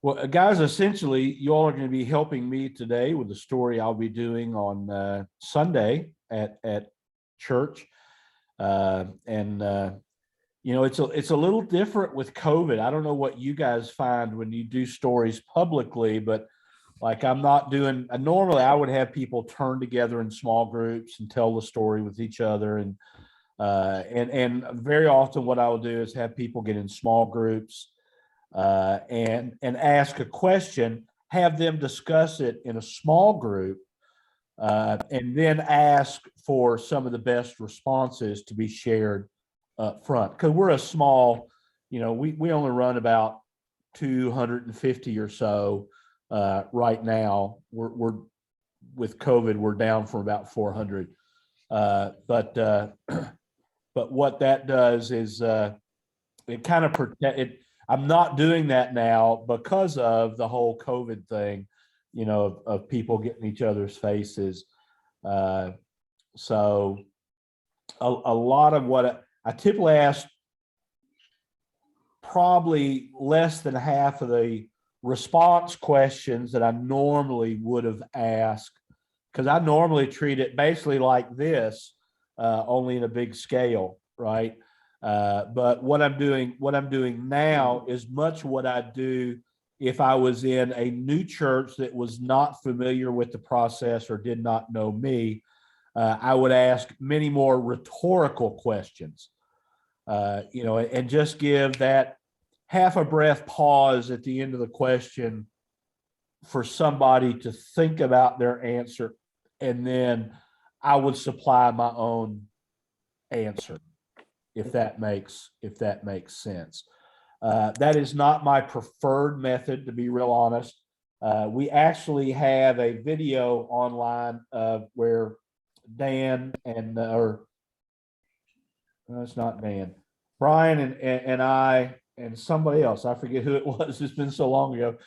Well, guys, essentially, you all are going to be helping me today with the story I'll be doing on Sunday at church, and it's a little different with COVID. I don't know what you guys find when you do stories publicly, but like I'm not doing. Normally, I would have people turn together in small groups and tell the story with each other, and very often what I will do is have people get in small groups and ask a question, have them discuss it in a small group, and then ask for some of the best responses to be shared up front. Because we're a small, we only run about 250 or so right now. We're with COVID, we're down from about 400. But what that does is it kind of protect it. I'm not doing that now because of the whole COVID thing, of people getting each other's faces. So a lot of what I typically ask, probably less than half of the response questions that I normally would have asked, because I normally treat it basically like this, only in a big scale, right? But what I'm doing now is much what I do if I was in a new church that was not familiar with the process or did not know me. I would ask many more rhetorical questions, and just give that half a breath pause at the end of the question for somebody to think about their answer, and then I would supply my own answer, if that makes sense. That is not my preferred method, to be real honest. We actually have a video online where Dan no, it's not Dan, Brian and I and somebody else, I forget who it was, it's been so long ago,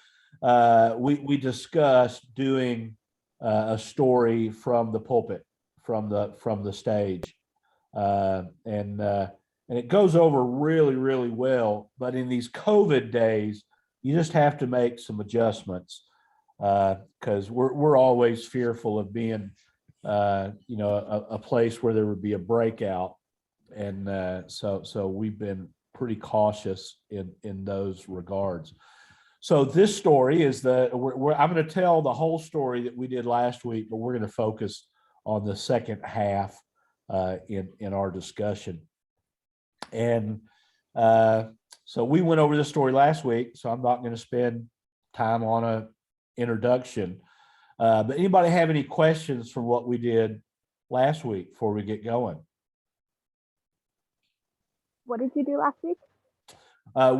we discussed doing a story from the pulpit, from the stage, and it goes over really, really well. But in these COVID days, you just have to make some adjustments, because we're always fearful of being, a place where there would be a breakout, and so we've been pretty cautious in those regards. So this story is I'm going to tell the whole story that we did last week, but we're going to focus on the second half in our discussion. And so we went over this story last week, so I'm not going to spend time on a introduction. But anybody have any questions from what we did last week before we get going? What did you do last week?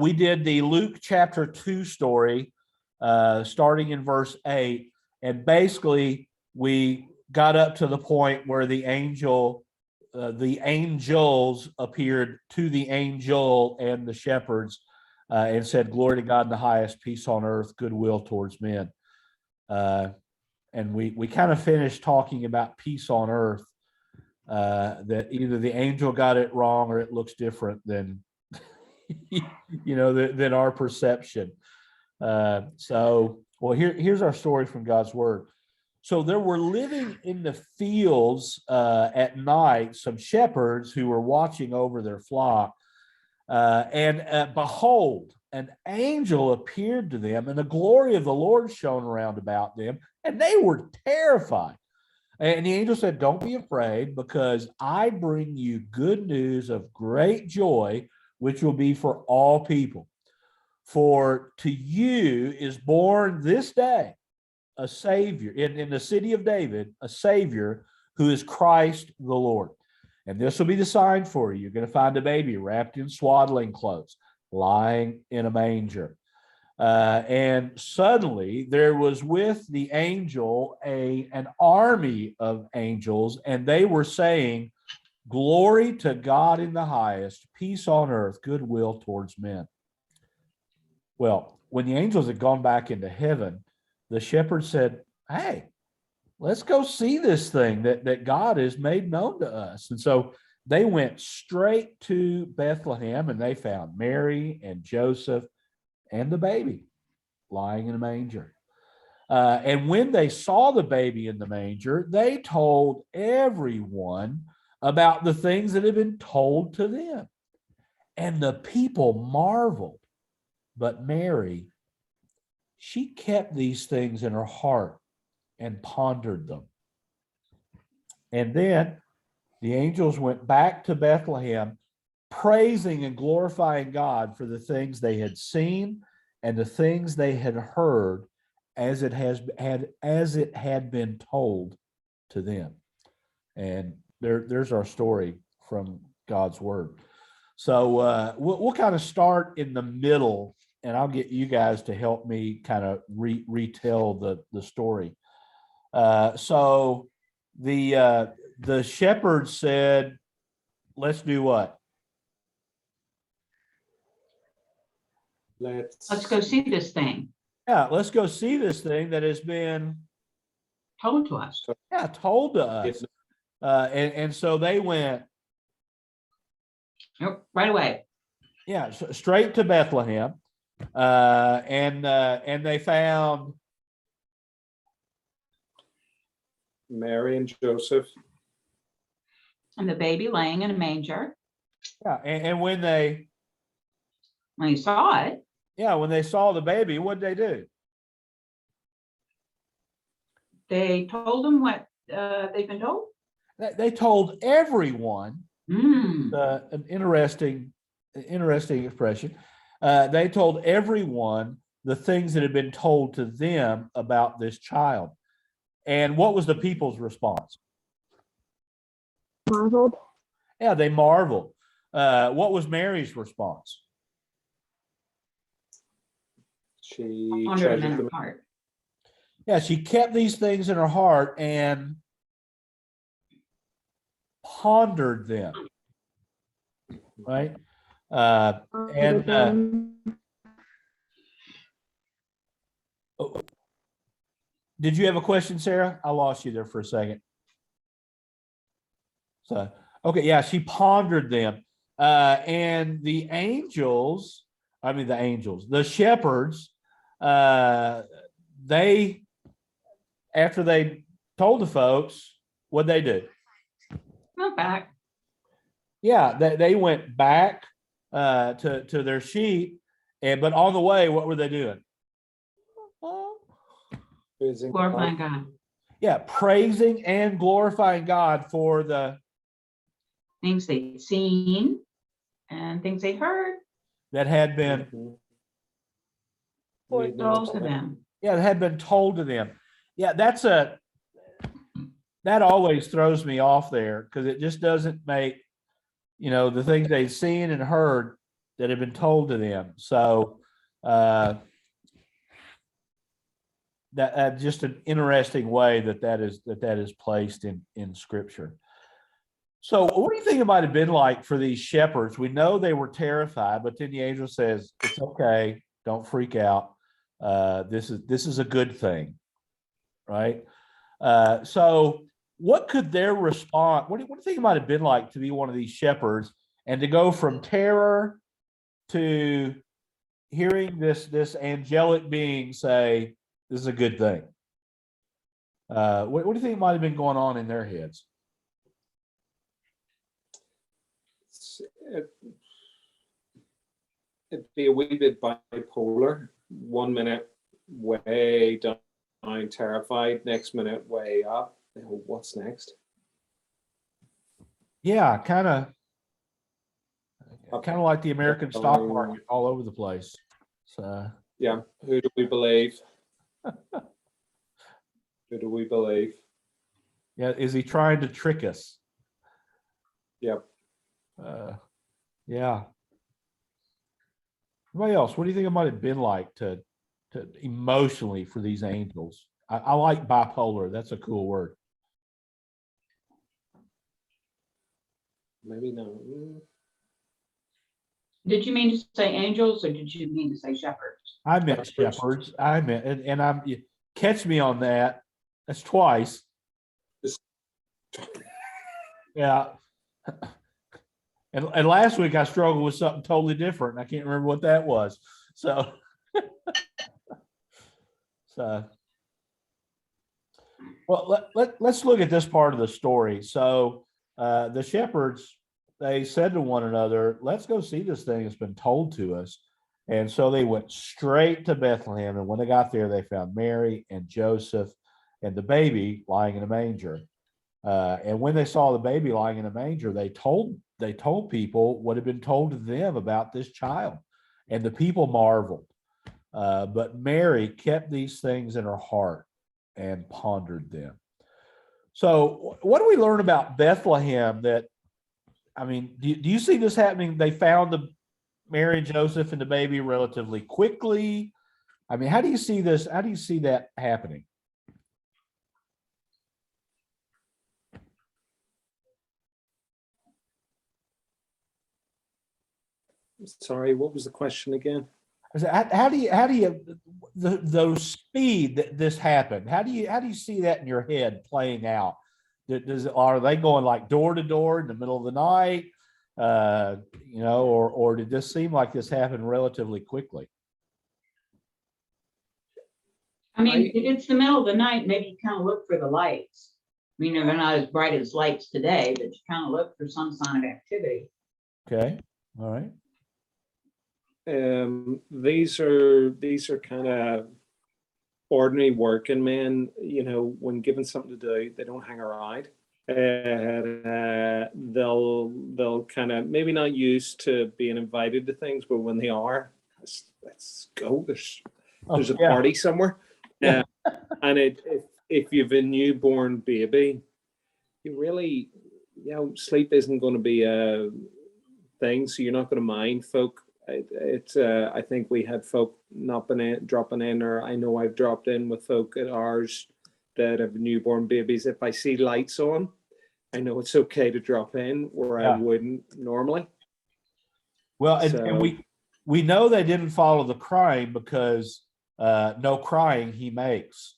We did the Luke chapter 2 story, starting in verse 8. And basically, we got up to the point where the angels appeared to the angel and the shepherds, and said, "Glory to God in the highest, peace on earth, goodwill towards men." And we kind of finished talking about peace on earth, that either the angel got it wrong or it looks different than than our perception. Here's our story from God's word. So there were living in the fields at night some shepherds who were watching over their flock, and behold, an angel appeared to them, and the glory of the Lord shone around about them, and they were terrified. And the angel said, "Don't be afraid, because I bring you good news of great joy, which will be for all people. For to you is born this day a Savior in the city of David, a Savior who is Christ the Lord. And this will be the sign for you. You're going to find a baby wrapped in swaddling clothes, lying in a manger." And suddenly there was with the angel an army of angels, and they were saying, "Glory to God in the highest, peace on earth, goodwill towards men." Well, when the angels had gone back into heaven, the shepherds said, "Hey, let's go see this thing that God has made known to us." And so they went straight to Bethlehem, and they found Mary and Joseph and the baby. lying in a manger. And when they saw the baby in the manger, they told everyone about the things that had been told to them. And the people marveled. But Mary, she kept these things in her heart and pondered them. And then the angels went back to Bethlehem, praising and glorifying God for the things they had seen and the things they had heard as it had been told to them. And there's our story from God's word. So we'll kind of start in the middle, and I'll get you guys to help me kind of retell the story. So the shepherds said, "Let's do what? Let's go see this thing Yeah, let's go see this thing that has been told to us." told to us." And so they went, Yep, right away. straight to Bethlehem, and they found Mary and Joseph. And the baby laying in a manger. and when they When he saw it, when they saw the baby, what did they do? they told him what they've been told. They told everyone. Mm. An interesting expression. They told everyone the things that had been told to them about this child. And what was the people's response? Marveled. Yeah, they marveled. What was Mary's response? She Pondered treasured them in them. her heart. Yeah, she kept these things in her heart and pondered them. Right? Did you have a question, Sarah? I lost you there for a second. So, okay, yeah, she pondered them. And the shepherds, they, after they told the folks, what'd they do? Went back. Yeah, they went back to their sheep, but on the way, what were they doing? Glorifying God. Yeah, praising and glorifying God for the Things they'd seen and things they heard. that had been Told to them. that had been told to them. Yeah, that always throws me off there because it just doesn't make the things they've seen and heard that have been told to them. So that just an interesting way that is placed in Scripture. So what do you think it might have been like for these shepherds? We know they were terrified, but then the angel says, "It's okay, don't freak out. This is a good thing," right? So what could their response? What do you think it might have been like to be one of these shepherds and to go from terror to hearing this angelic being say, "This is a good thing"? What do you think might have been going on in their heads? It'd be a wee bit bipolar. 1 minute way down, terrified. Next minute way up. What's next? Yeah, kind of like the American stock market all over the place. So yeah, who do we believe? Who do we believe? Yeah, is he trying to trick us? Yep. Yeah. Anybody else? What do you think it might have been like to emotionally for these angels? I like bipolar. That's a cool word. Maybe no. Did you mean to say angels or did you mean to say shepherds? I meant shepherds. I meant, and I'm catch me on that. That's twice. Yeah. And last week I struggled with something totally different. I can't remember what that was. So So, well, let's look at this part of the story. So, the shepherds, they said to one another, let's go see this thing that's been told to us. And so they went straight to Bethlehem. And when they got there, they found Mary and Joseph and the baby lying in a manger. And when they saw the baby lying in a manger, they told people what had been told to them about this child. And the people marveled. But Mary kept these things in her heart and pondered them. So, what do we learn about Bethlehem? That, I mean, do you see this happening? They found the Mary and Joseph and the baby relatively quickly. I mean, how do you see this? How do you see that happening? Sorry, what was the question again? I said, how do you those speed that this happened? How do you see that in your head playing out? Are they going like door to door in the middle of the night? Or did this seem like this happened relatively quickly? I mean, if it's the middle of the night, maybe you kind of look for the lights. I mean, they're not as bright as lights today, but you kind of look for some sign of activity. Okay, all right. These are kind of ordinary working men. When given something to do, they don't hang around. They'll kind of maybe not used to being invited to things, but when they are, let's go. There's a party somewhere. Yeah. And if you've a newborn baby, you really, sleep isn't going to be a thing, so you're not going to mind folk. I think we had folk dropping in, or I know I've dropped in with folk at ours that have newborn babies. If I see lights on, I know it's okay to drop in where I wouldn't normally. Well, and we know they didn't follow the crying because no crying he makes,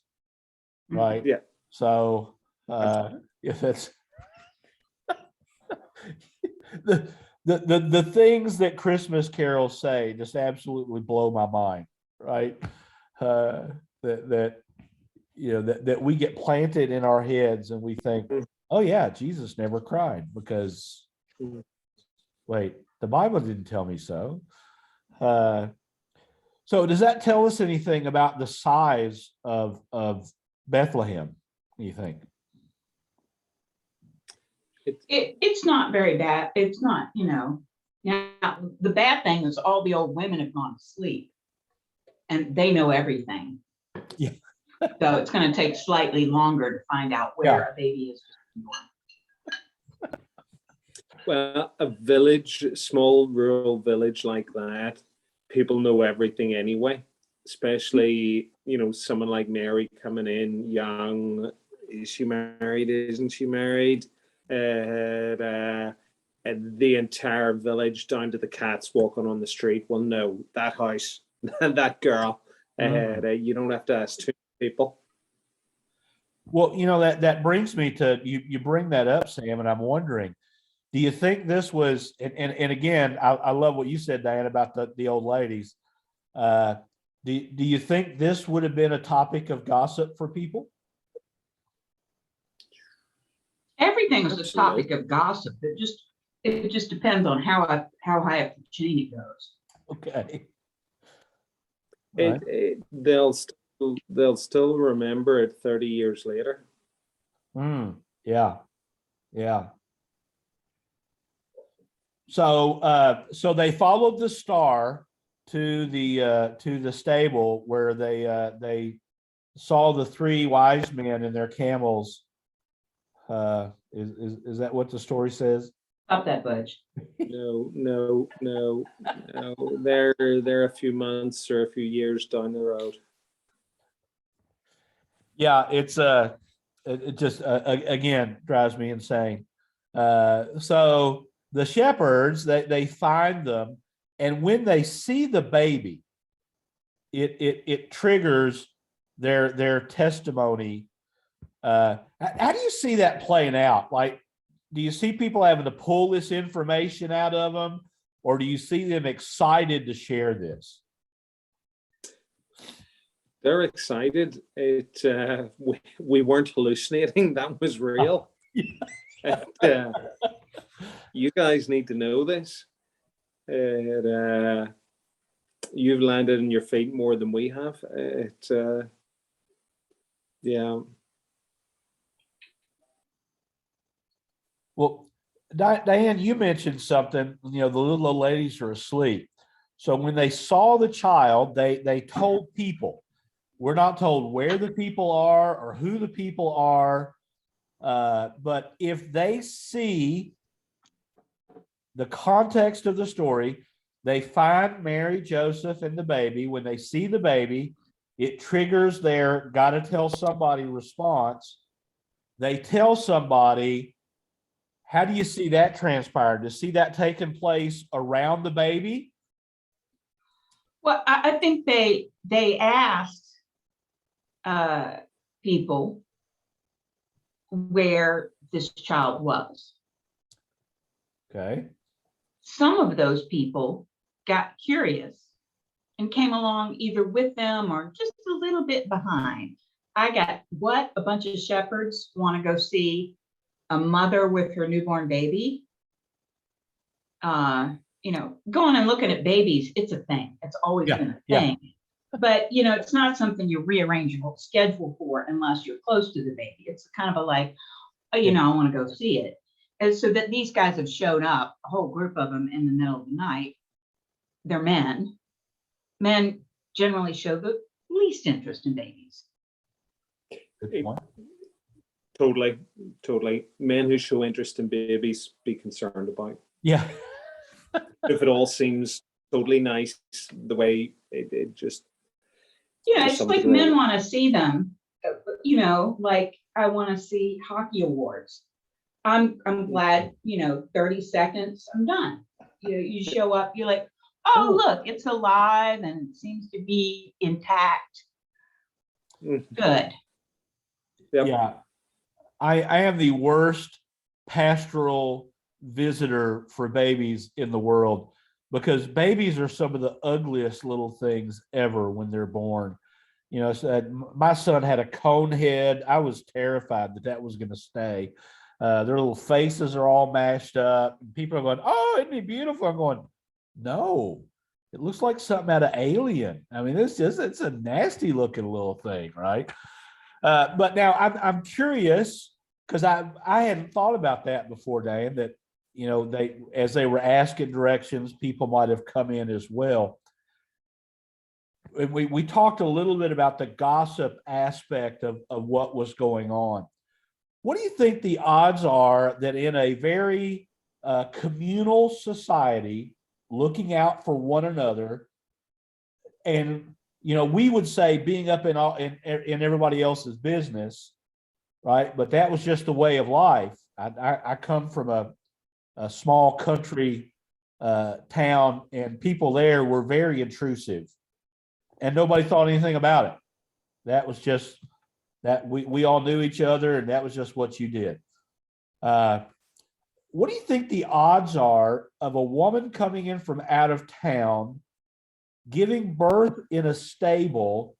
right? Yeah. So if it's the things that Christmas carols say just absolutely blow my mind, right? That we get planted in our heads and we think, oh yeah, Jesus never cried because wait, the Bible didn't tell me so. So does that tell us anything about the size of Bethlehem, you think? It's not very bad. It's not, now the bad thing is all the old women have gone to sleep and they know everything. Yeah. So it's going to take slightly longer to find out where a baby is born. Well, small rural village like that, people know everything anyway, especially, someone like Mary coming in young. Is she married? Isn't she married? And the entire village down to the cats walking on the street will know that house, that girl. You don't have to ask two people. Well, that brings me to you bring that up, Sam, and I'm wondering, do you think this was, and again, I love what you said, Diane, about the old ladies. Do you think this would have been a topic of gossip for people? Everything is a topic of gossip. It just depends on how high up the chain it goes. Okay. They'll still remember it 30 years later. Yeah. So they followed the star to the stable where they saw the three wise men and their camels. Is that what the story says? Stop that, Butch. No. They're a few months or a few years down the road. Yeah, it just again drives me insane. So the shepherds, they find them, and when they see the baby, it triggers their testimony. How do you see that playing out? Like, do you see people having to pull this information out of them, or do you see them excited to share this? They're excited. We weren't hallucinating. That was real. And, you guys need to know this. You've landed on your feet more than we have. Yeah. Well, Diane, you mentioned something, the little old ladies are asleep. So when they saw the child, they told people. We're not told where the people are or who the people are. But if they see the context of the story, they find Mary, Joseph, and the baby. When they see the baby, it triggers their gotta tell somebody response. They tell somebody. How do you see that transpired? To see that taking place around the baby? Well, I think they asked people where this child was. Okay. Some of those people got curious and came along either with them or just a little bit behind. I got what? A bunch of shepherds want to go see a mother with her newborn baby. Going and looking at babies, it's a thing. It's always been a thing. But it's not something you rearrange your schedule for unless you're close to the baby. It's kind of a like, I want to go see it. And so that these guys have shown up, a whole group of them in the middle of the night. They're men. Men generally show the least interest in babies. Good point. Totally. Men who show interest in babies, be concerned about. Yeah. If it all seems totally nice, the way it just. It's like men want to see them, like I want to see hockey awards. I'm glad, 30 seconds, I'm done. You show up, you're like, oh, look, it's alive and it seems to be intact. Good. Yep. Yeah. I am the worst pastoral visitor for babies in the world because babies are some of the ugliest little things ever when they're born. So my son had a cone head. I was terrified that was going to stay. Their little faces are all mashed up. People are going, "Oh, isn't he beautiful?" I'm going, "No, it looks like something out of Alien." I mean, it's a nasty looking little thing, right? But now I'm curious because I hadn't thought about that before, Dan. That as they were asking directions, people might have come in as well. And we talked a little bit about the gossip aspect of what was going on. What do you think the odds are that in a very communal society, looking out for one another, and we would say being up in everybody else's business, right? But that was just the way of life. I come from a small country town, and people there were very intrusive, and nobody thought anything about it. That was just that we all knew each other, and that was just what you did. What do you think the odds are of a woman coming in from out of town, giving birth in a stable,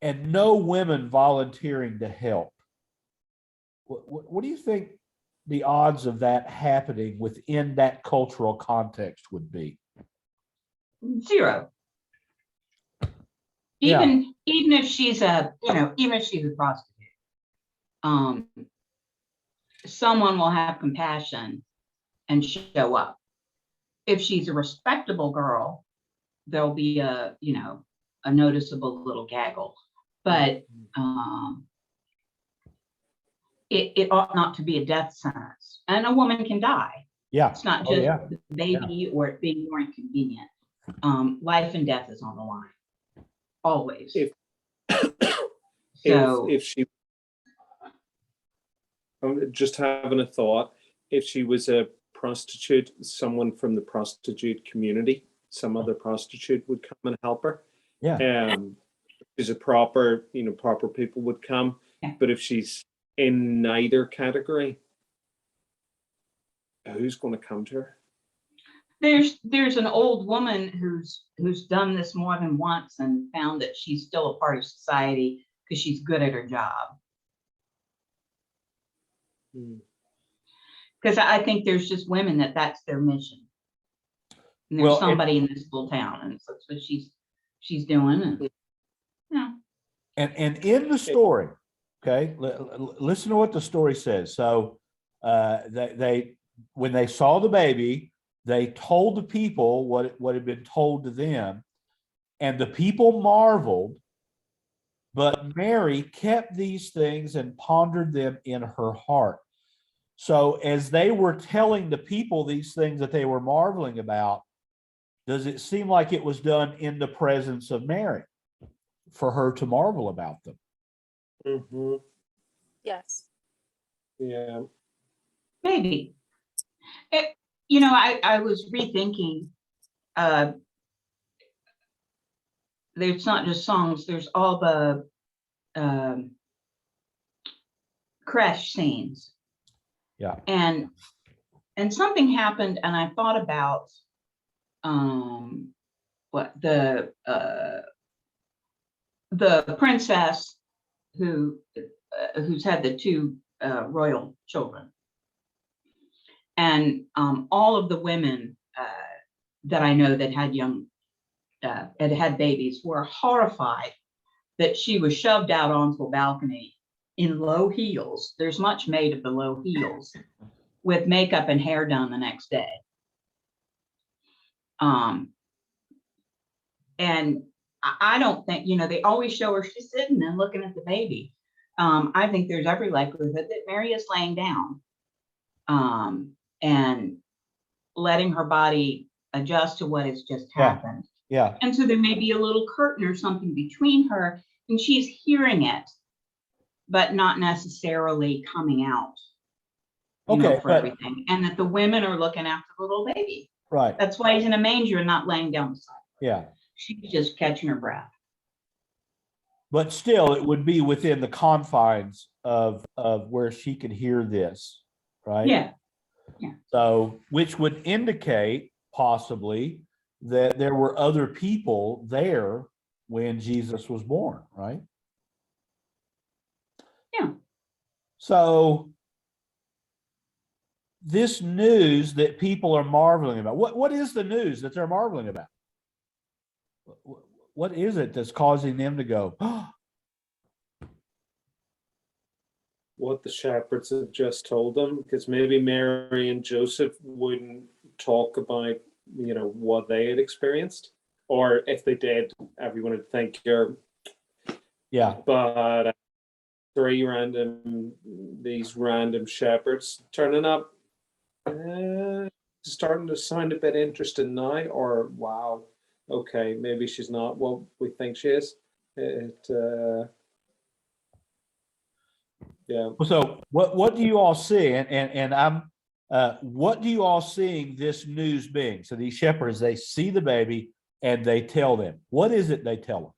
and no women volunteering to help? What do you think the odds of that happening within that cultural context would be? 0. Even if she's a prostitute, someone will have compassion and show up. If she's a respectable girl, there'll be a noticeable little gaggle, but it ought not to be a death sentence, and a woman can die. Yeah, it's not just the baby or it being more inconvenient. Life and death is on the line. Always. If she, I'm just having a thought, if she was a prostitute, someone from the prostitute community, some other prostitute would come and help her. Yeah. She's a proper people would come. Yeah. But if she's in neither category, who's going to come to her? There's an old woman who's done this more than once and found that she's still a part of society because she's good at her job. Hmm. Because I think there's just women that's their mission. And there's Well, somebody in this little town, and so that's what she's doing. And yeah. And in the story, okay, listen to what the story says. So they when they saw the baby, they told the people what had been told to them, and the people marveled. But Mary kept these things and pondered them in her heart. So as they were telling the people these things that they were marveling about, does it seem like it was done in the presence of Mary for her to marvel about them? Mhm. Yes. Yeah. Maybe. I was rethinking, there's not just songs, there's all the crash scenes. Yeah. And something happened, and I thought about what the princess who's had the two royal children, and all of the women that I know that had had babies were horrified that she was shoved out onto a balcony in low heels. There's much made of the low heels, with makeup and hair done the next day. And I don't think, they always show her, she's sitting and looking at the baby. I think there's every likelihood that Mary is laying down and letting her body adjust to what has just happened. Yeah. And so there may be a little curtain or something between her, and she's hearing it, but not necessarily coming out. Okay, For but everything, and that the women are looking after the little baby. right. That's why he's in a manger and not laying down beside her. Yeah. She's just catching her breath. But still, it would be within the confines of where she could hear this, right? Yeah. So, which would indicate possibly that there were other people there when Jesus was born, right? Yeah. So, this news that people are marveling about, what is the news that they're marveling about? What is it that's causing them to go, oh? What the shepherds have just told them, because maybe Mary and Joseph wouldn't talk about, what they had experienced, or if they did, everyone would think you're. Yeah. But these random shepherds turning up, starting to sound a bit interesting now, or wow, okay, maybe she's not what we think she is. Yeah. So what do you all see? And I'm what do you all seeing this news being? So these shepherds, they see the baby and they tell them. What is it they tell them?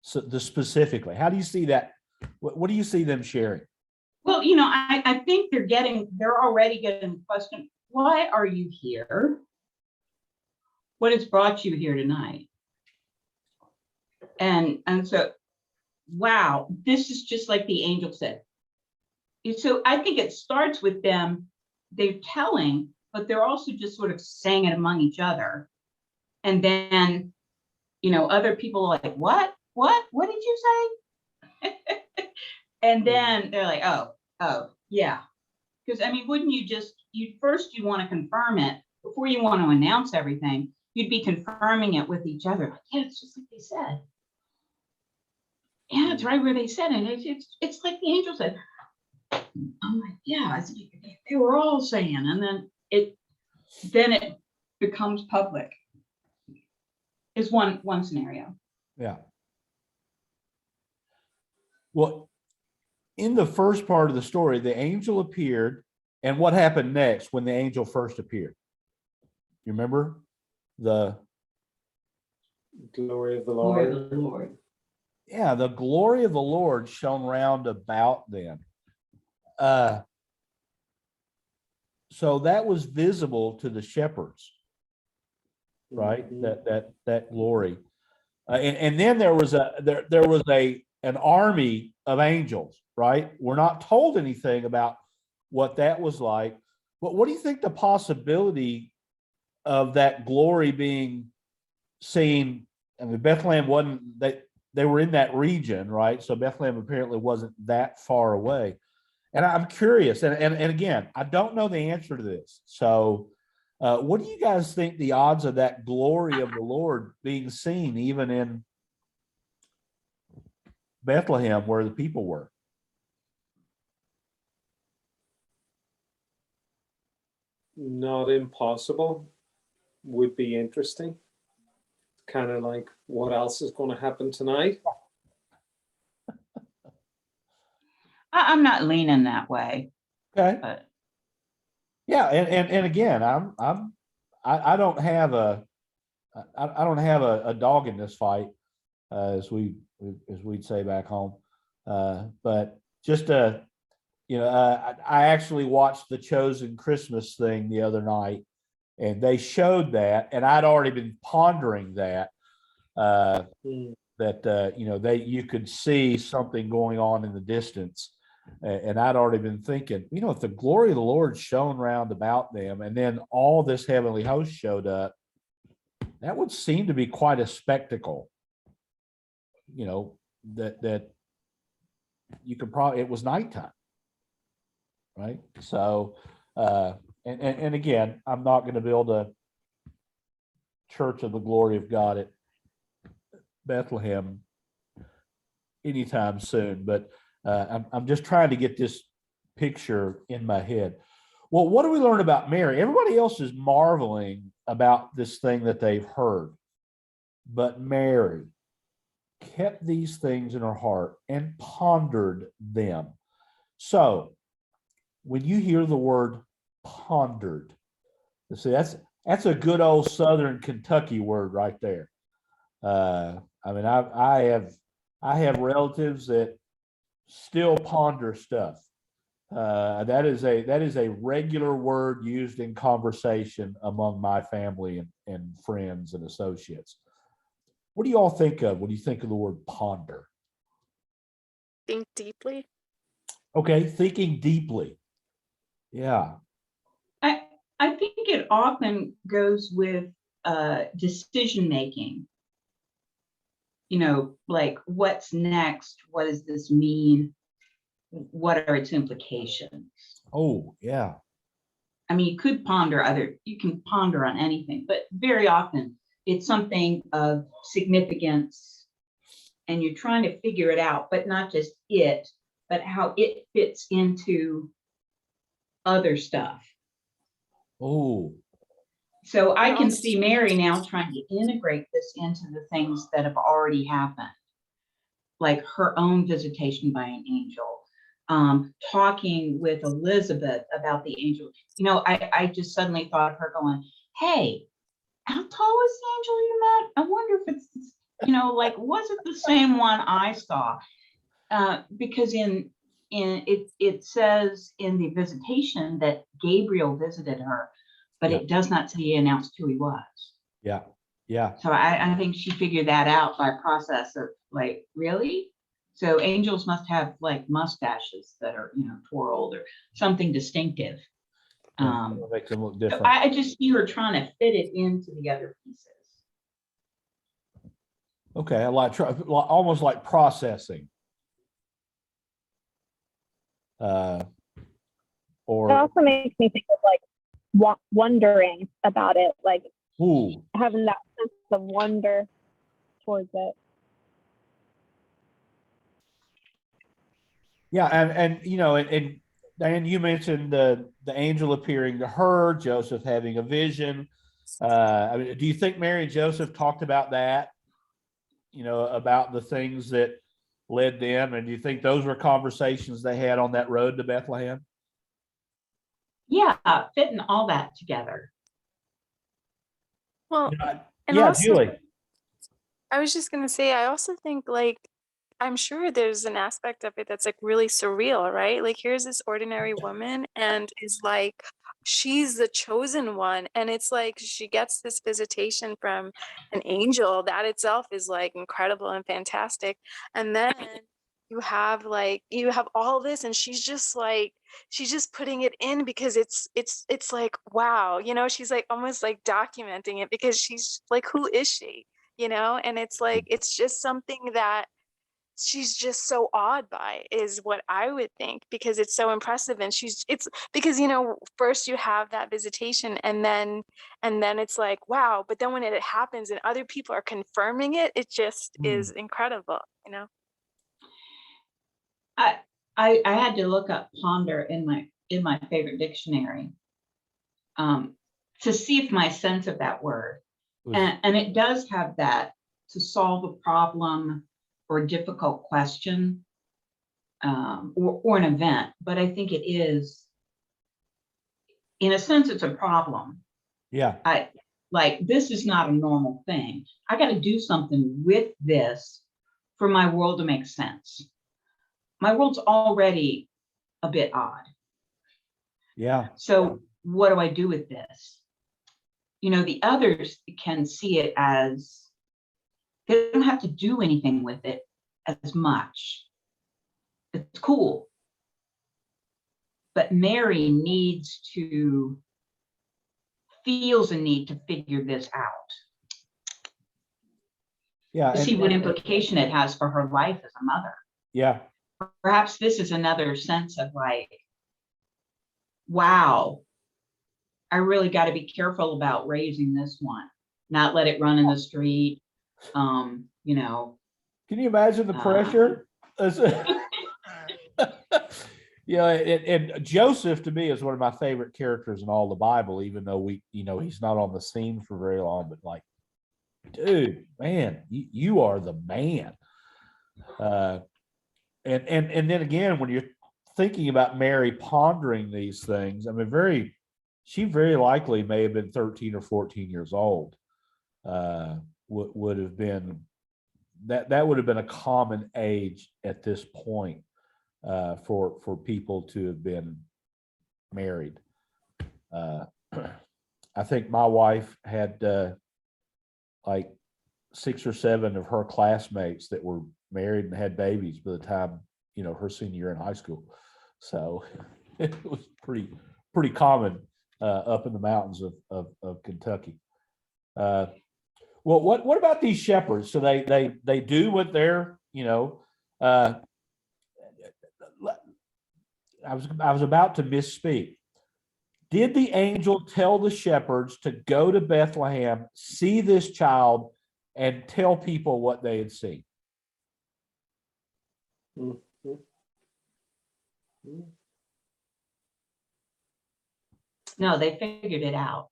So specifically, how do you see that? What do you see them sharing? Well, I think they're already getting the question, why are you here? What has brought you here tonight? And so, wow, this is just like the angel said. So I think it starts with them, they're telling, but they're also just sort of saying it among each other. And then, other people are like, what did you say? And then they're like, oh, yeah. Because wouldn't you first want to confirm it before you want to announce everything. You'd be confirming it with each other. Like, yeah, it's just like they said. Yeah, it's right where they said it. It's like the angel said. I'm like, yeah, they were all saying, and then it becomes public. Is one scenario. Yeah. Well, in the first part of the story, the angel appeared, and what happened next when the angel first appeared? You remember? The glory of the Glory Lord. of the Lord. Yeah, the glory of the Lord shone round about them. So that was visible to the shepherds. right? Mhm. That glory. And then there was an army of angels, right? We're not told anything about what that was like. But what do you think the possibility of that glory being seen? I mean, Bethlehem wasn't, they were in that region, right? So Bethlehem apparently wasn't that far away. And I'm curious, and again, I don't know the answer to this. So, what do you guys think the odds of that glory of the Lord being seen even in Bethlehem where the people were? Not impossible. Would be interesting. Kind of like what else is going to happen tonight. I'm not leaning that way, Okay. but Yeah, and again, I don't have I don't have a dog in this fight, as we'd say back home. But just I actually watched the Chosen Christmas thing the other night, and they showed that, and I'd already been pondering that Mm. you could see something going on in the distance. And I'd already been thinking, if the glory of the Lord shone round about them, and then all this heavenly host showed up, that would seem to be quite a spectacle. That you could probably, it was nighttime, right? So, and again, I'm not going to build a church of the glory of God at Bethlehem anytime soon, but I'm just trying to get this picture in my head. Well, what do we learn about Mary? Everybody else is marveling about this thing that they've heard, but Mary kept these things in her heart and pondered them. So when you hear the word pondered, see, that's a good old Southern Kentucky word right there. I mean, I have relatives that still ponder stuff. That is a regular word used in conversation among my family and friends and associates. What do you all think of when you think of the word ponder? Think deeply. Okay, thinking deeply. Yeah. I think it often goes with decision making. Like what's next? What does this mean? What are its implications? Oh, yeah. I mean, you can ponder on anything, but very often it's something of significance and you're trying to figure it out, but not just it, but how it fits into other stuff. Oh, So I And can also, see Mary now trying to integrate this into the things that have already happened, like her own visitation by an angel, talking with Elizabeth about the angel. I just suddenly thought of her going, hey, how tall was the angel you met? I wonder if it's, like, was it the same one I saw? Because in it says in the visitation that Gabriel visited her, but Yeah. it does not say he announced who he was. yeah. Yeah. So I think she figured that out by process of like, really? So angels must have like mustaches that are, twirled or something distinctive. It makes them look So different. I just see her trying to fit it into the other pieces. Okay, almost like processing. It Or also makes me think of like wondering about it, like ooh, having that sense of wonder towards it. yeah, and and Diane, you mentioned the angel appearing to her, Joseph having a vision. I mean, do you think Mary and Joseph talked about that? About the things that led them, and do you think those were conversations they had on that road to Bethlehem? Yeah, fitting all that together. well, and Yeah, also, Julie. I was just gonna say, I also think like I'm sure there's an aspect of it that's like really surreal, right? Like here's this ordinary woman and is like, she's the chosen one, and it's like she gets this visitation from an angel. That itself is like incredible and fantastic. And then you have all this, and she's just putting it in because it's like, wow, she's like almost like documenting it, because she's like, who is she? And it's like, it's just something that she's just so awed by, is what I would think, because it's so impressive. And it's because, first you have that visitation, and then it's like, wow, but then when it happens and other people are confirming it, it just is incredible. I had to look up ponder in my favorite dictionary, to see if my sense of that word, and it does have that, to solve a problem or a difficult question, or an event. But I think it is, in a sense, it's a problem. Yeah. This is not a normal thing. I got to do something with this for my world to make sense. My world's already a bit odd. Yeah. So what do I do with this? The others can see it as, they don't have to do anything with it as much. It's cool. But Mary feels a need to figure this out. Yeah. To see what implication it has for her life as a mother. Yeah. Perhaps this is another sense of like, wow, I really got to be careful about raising this one, not let it run in the street. Can you imagine the pressure? And Joseph, to me, is one of my favorite characters in all the Bible, even though he's not on the scene for very long, but like, dude, man, you are the man. And then again, when you're thinking about Mary pondering these things, I mean, she very likely may have been 13 or 14 years old. Would have been that would have been a common age at this point, for people to have been married. I think my wife had like 6 or 7 of her classmates that were married and had babies by the time her senior year in high school. So it was pretty common up in the mountains of Kentucky. Well, what about these shepherds? So they do what they're I was about to misspeak. Did the angel tell the shepherds to go to Bethlehem, see this child, and tell people what they had seen? No, they figured it out.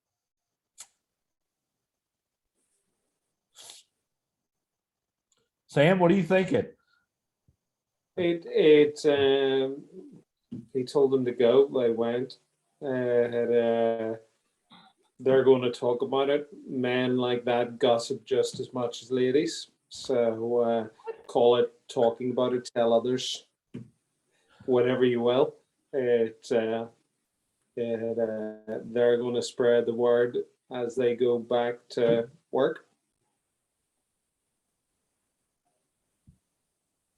Sam, what are you thinking? He told them to go. They went. They're going to talk about it. Men like that gossip just as much as ladies. So call it talking about it. Tell others, whatever you will. They're going to spread the word as they go back to work.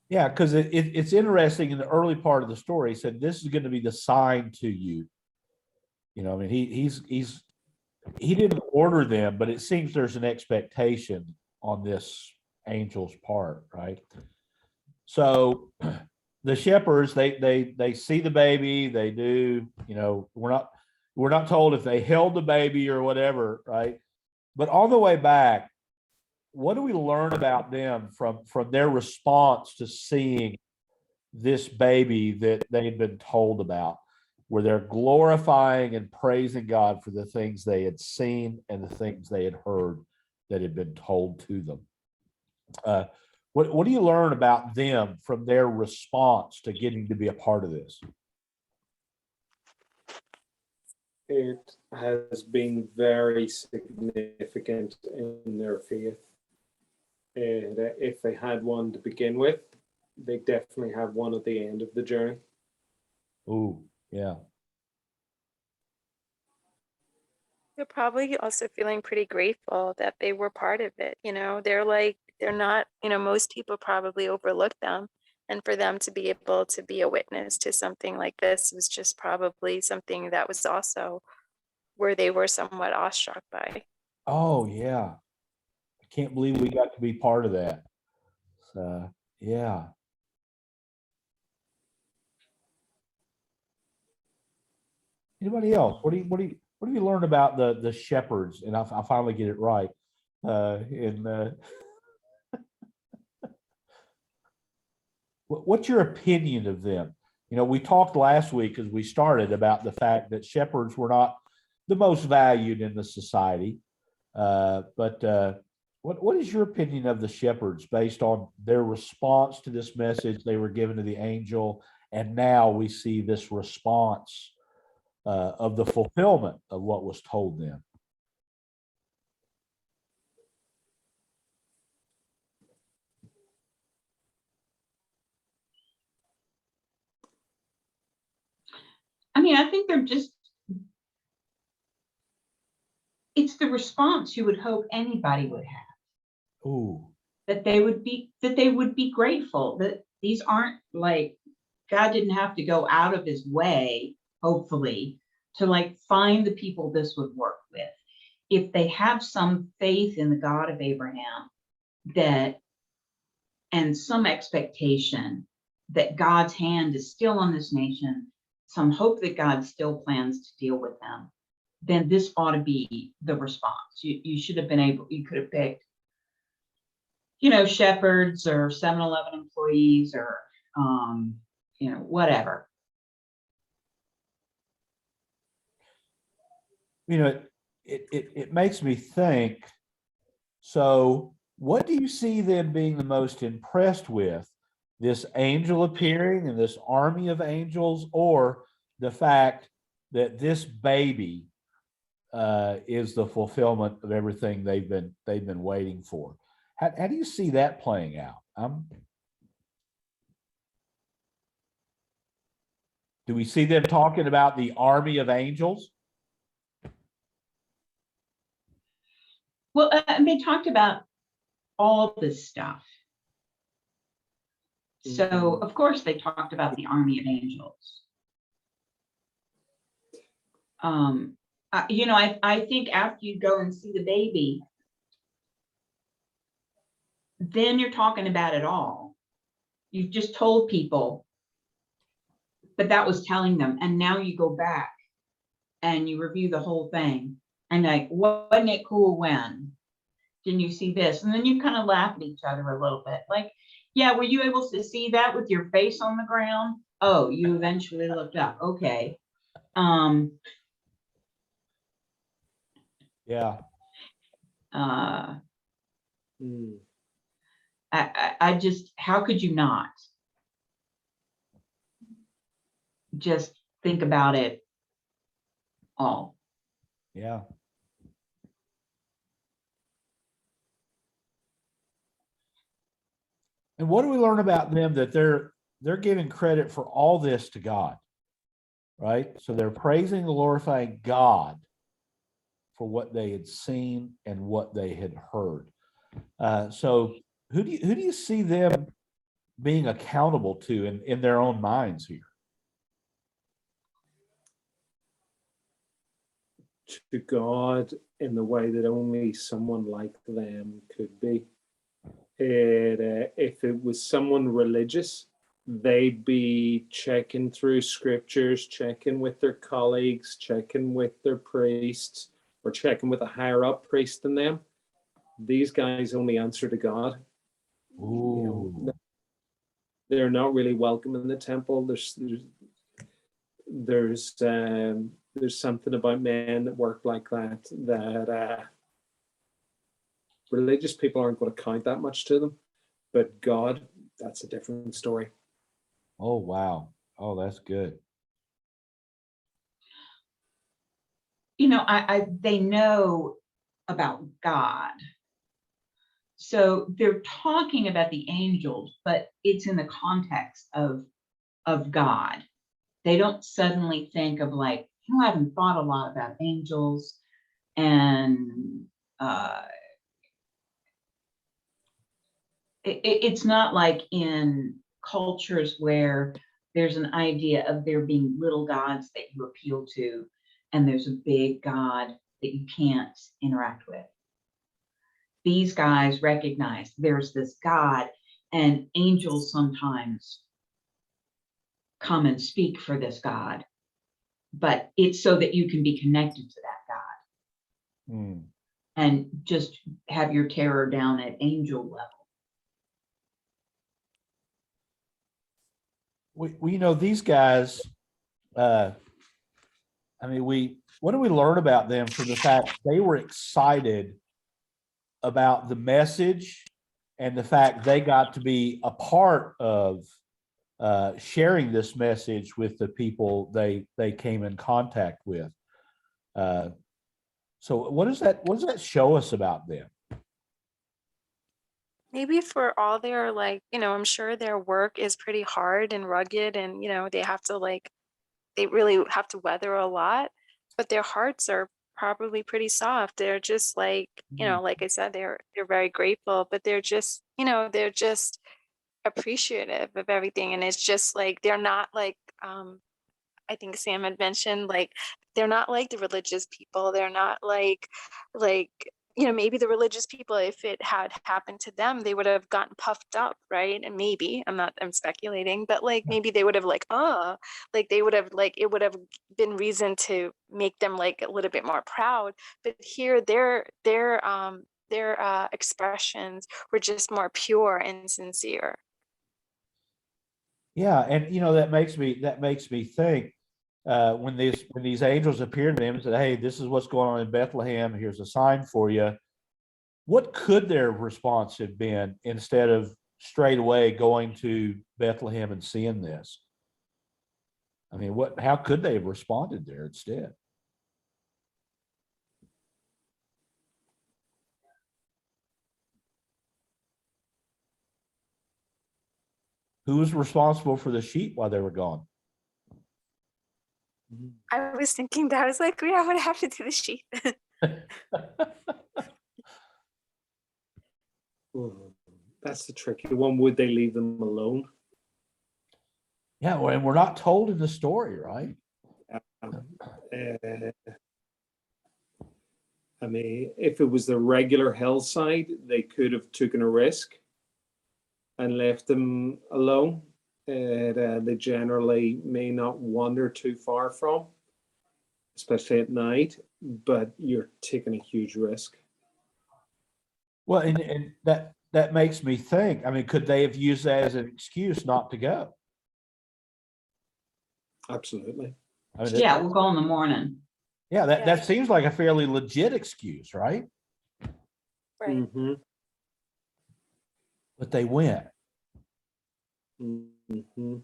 Yeah, because it's interesting. In the early part of the story, he said, "This is going to be the sign to you." I mean, he didn't order them, but it seems there's an expectation on this angel's part, right? So the shepherds, they see the baby. They do. We're not told if they held the baby or whatever, right? But on the way back, what do we learn about them from their response to seeing this baby that they had been told about, where they're glorifying and praising God for the things they had seen and the things they had heard that had been told to them? What do you learn about them from their response to getting to be a part of this? It has been very significant in their faith. And if they had one to begin with, they definitely have one at the end of the journey. Oh, yeah. They're probably also feeling pretty grateful that they were part of it. They're not, most people probably overlook them. And for them to be able to be a witness to something like this was just probably something that was also where they were somewhat awestruck by. Oh, yeah. I can't believe we got to be part of that. So, yeah. Anybody else? What do you learn about the shepherds? And I finally get it right. What's your opinion of them? We talked last week as we started about the fact that shepherds were not the most valued in the society. But what is your opinion of the shepherds based on their response to this message they were given to the angel, and now we see this response of the fulfillment of what was told them? I mean, I think it's the response you would hope anybody would have. Ooh. That they would be grateful that these aren't like, God didn't have to go out of his way, hopefully, to like find the people this would work with. If they have some faith in the God of Abraham and some expectation that God's hand is still on this nation, some hope that God still plans to deal with them, then this ought to be the response. You should have you could have picked, shepherds or 7-Eleven employees or, whatever. It makes me think, so what do you see them being the most impressed with? This angel appearing and this army of angels, or the fact that this baby is the fulfillment of everything they've been waiting for? How do you see that playing out? Do we see them talking about the army of angels? Well, they talked about all this stuff. So, of course, they talked about the army of angels. I think after you go and see the baby, then you're talking about it all. You've just told people, but that was telling them. And now you go back and you review the whole thing. And like, wasn't it cool when? Didn't you see this? And then you kind of laugh at each other a little bit. Like, yeah, were you able to see that with your face on the ground? Oh, you eventually looked up. Okay. Yeah. I just, how could you not just think about it all? Yeah. And what do we learn about them? That they're giving credit for all this to God, right? So they're praising and glorifying God for what they had seen and what they had heard. So who do you see them being accountable to in their own minds here? To God in the way that only someone like them could be. If it was someone religious, they'd be checking through scriptures, checking with their colleagues, checking with their priests, or checking with a higher up priest than them. These guys only answer to God. They're not really welcome in the temple. There's something about men that work like that religious people aren't going to count that much to them, but God, that's a different story. Oh, wow. Oh, that's good. They know about God. So they're talking about the angels, but it's in the context of God. They don't suddenly think of like, I haven't thought a lot about angels. And it's not like in cultures where there's an idea of there being little gods that you appeal to, and there's a big God that you can't interact with. These guys recognize there's this God, and angels sometimes come and speak for this God, but it's so that you can be connected to that God. Hmm. And just have your terror down at angel level. We know these guys, I mean, what do we learn about them from the fact they were excited about the message and the fact they got to be a part of sharing this message with the people they came in contact with. So what does that show us about them? Maybe for all their like, I'm sure their work is pretty hard and rugged, and they have to they really have to weather a lot, but their hearts are probably pretty soft. They're just like, like I said, they're very grateful, but they're just, they're just appreciative of everything. And it's just like they're not like I think Sam had mentioned, like they're not like the religious people. They're not like maybe the religious people, if it had happened to them, they would have gotten puffed up, right? And maybe I'm speculating, but like maybe they would have like they would have like it would have been reason to make them like a little bit more proud. But here their expressions were just more pure and sincere. Yeah, and that makes me think when these angels appeared to them and said, "Hey, this is what's going on in Bethlehem. Here's a sign for you." What could their response have been instead of straight away going to Bethlehem and seeing this? I mean, how could they have responded there instead? Who was responsible for the sheep while they were gone? I was thinking that. I was like, yeah, what happened to the sheep? That's the tricky one. Would they leave them alone? Yeah, well, and we're not told in the story, right? I mean, if it was the regular hillside, they could have taken a risk and left them alone. They generally may not wander too far from, especially at night, but you're taking a huge risk. Well, and that makes me think, I mean, could they have used that as an excuse not to go? Absolutely. I mean, Yeah, we'll go in the morning. yeah, that seems like a fairly legit excuse, right? Right. Mm-hmm. But they went. Mm-hmm.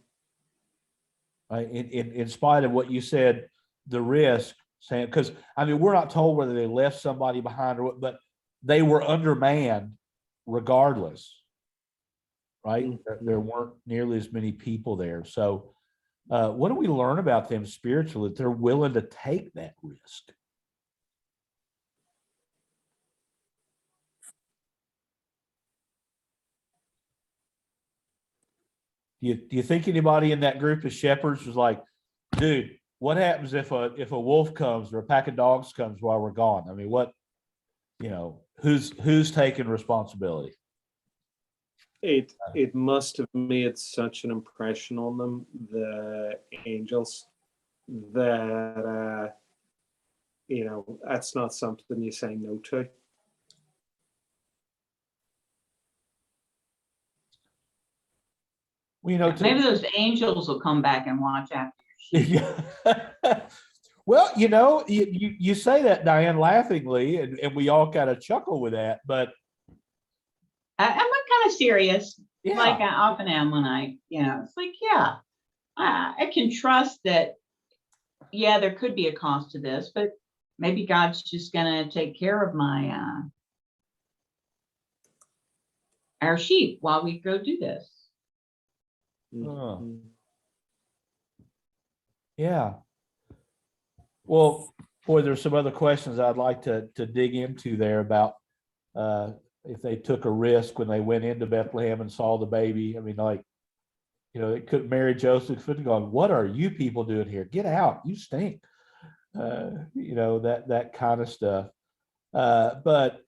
Right? In spite of what you said, the risk, saying, because I mean, we're not told whether they left somebody behind or what, but they were undermanned regardless, right? Mm-hmm. There weren't nearly as many people there. So what do we learn about them spiritually that they're willing to take that risk? Do you think anybody in that group of shepherds was like, dude, what happens if a wolf comes or a pack of dogs comes while we're gone? I mean, who's taking responsibility? It must have made such an impression on them, the angels, that that's not something you say no to. Well, Maybe those angels will come back and watch after your sheep. Well, you say that, Diane, laughingly, and we all kind of chuckle with that, but I'm kind of serious, yeah, like I often am when it's like, yeah, I can trust that. Yeah, there could be a cost to this, but maybe God's just gonna take care of our sheep while we go do this. Mm-hmm. yeah. Well, boy, there's some other questions I'd like to dig into there about if they took a risk when they went into Bethlehem and saw the baby. I mean, like, they couldn't marry Joseph. Couldn't go, what are you people doing here? Get out, you stink. That kind of stuff. But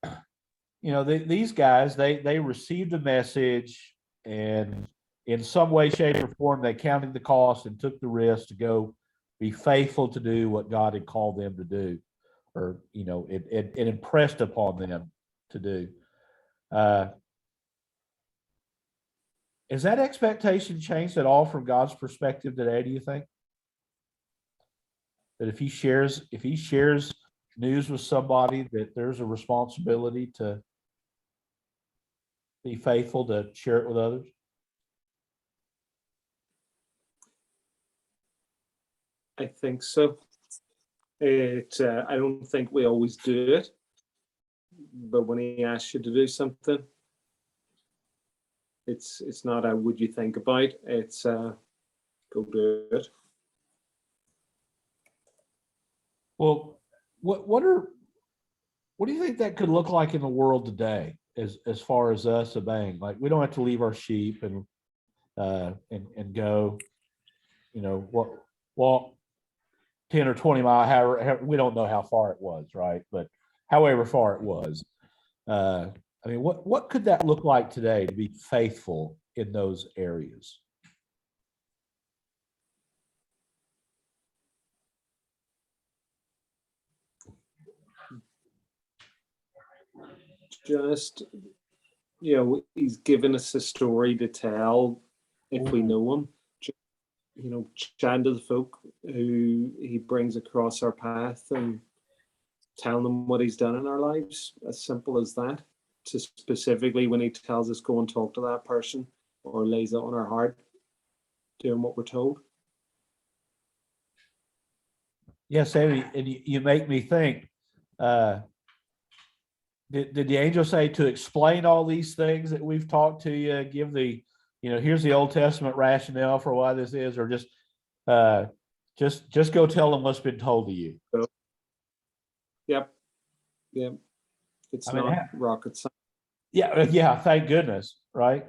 these guys, they received a message, and in some way, shape, or form, they counted the cost and took the risk to go be faithful to do what God had called them to do, or it impressed upon them to do. Has that expectation changed at all from God's perspective today, do you think? That if he shares news with somebody, that there's a responsibility to be faithful to share it with others? I think so. I don't think we always do it, but when he asks you to do something, it's not a would you think about, it's go do it. Well, what do you think that could look like in the world today, as far as us obeying? Like, we don't have to leave our sheep and go, walk 10 or 20 miles, however, we don't know how far it was, right? But however far it was. I mean, what could that look like today to be faithful in those areas? Just, he's given us a story to tell if we know him. Chatting to the folk who he brings across our path and telling them what he's done in our lives. As simple as that. To specifically when he tells us go and talk to that person, or lays it on our heart, doing what we're told. Yes, Amy, and you make me think. Did the angel say to explain all these things that we've talked to you, give the, here's the Old Testament rationale for why this is, or just go tell them what's been told to you? Yep. It's not rocket science. Yeah. Thank goodness, right?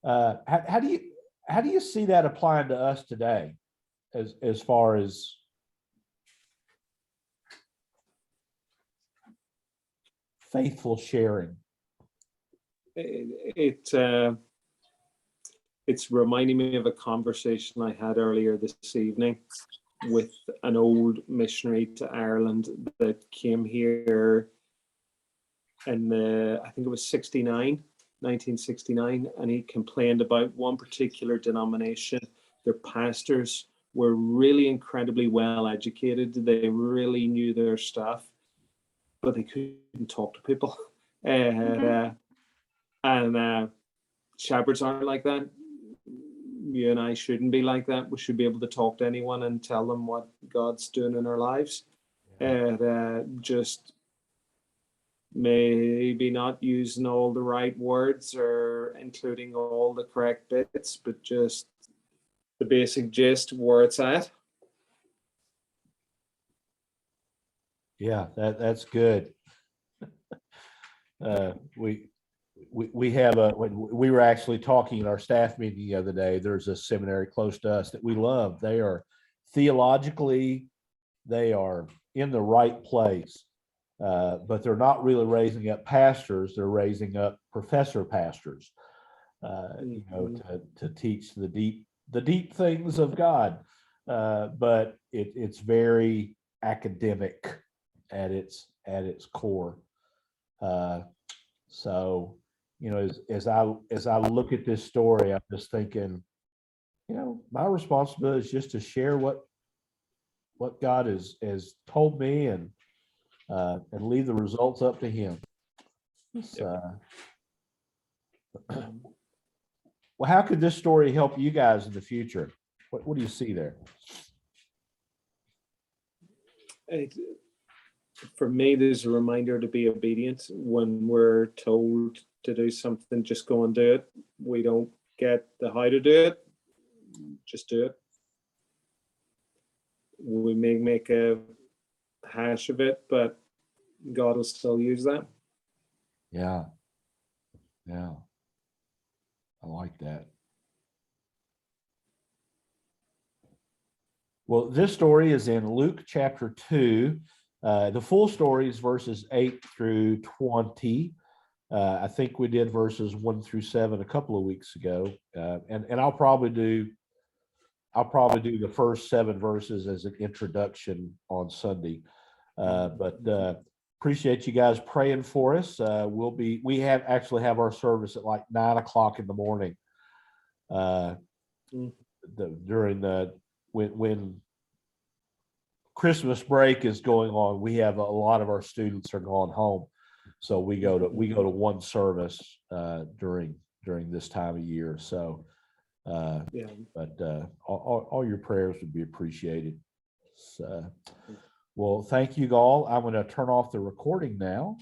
How do you see that applying to us today, as far as faithful sharing? It's reminding me of a conversation I had earlier this evening with an old missionary to Ireland that came here in I think it was 1969, and he complained about one particular denomination. Their pastors were really incredibly well educated. They really knew their stuff, but they couldn't talk to people. And shepherds aren't like that. You and I shouldn't be like that. We should be able to talk to anyone and tell them what God's doing in our lives. And just maybe not using all the right words or including all the correct bits, but just the basic gist where it's at. Yeah, that's good. We have we were actually talking in our staff meeting the other day. There's a seminary close to us that we love. They are theologically, they are in the right place, but they're not really raising up pastors. They're raising up professor pastors, to teach the deep things of God. But it's very academic at its core. So, as I look at this story, I'm just thinking, my responsibility is just to share what God has told me, and leave the results up to him. Well, how could this story help you guys in the future? What do you see there? For me, there's a reminder to be obedient. When we're told to do something, just go and do it. We don't get the how to do it, just do it. We may make a hash of it, but God will still use that. Yeah. Yeah. I like that. Well, this story is in Luke chapter 2. The full story is verses 8 through 20. I think we did verses 1 through 7 a couple of weeks ago. And I'll probably do the first 7 verses as an introduction on Sunday. But appreciate you guys praying for us. We actually have our service at like 9 o'clock in the morning. When Christmas break is going on, we have a lot of our students are going home, so we go to one service during this time of year. So, but all your prayers would be appreciated. So, well, thank you all. I'm going to turn off the recording now.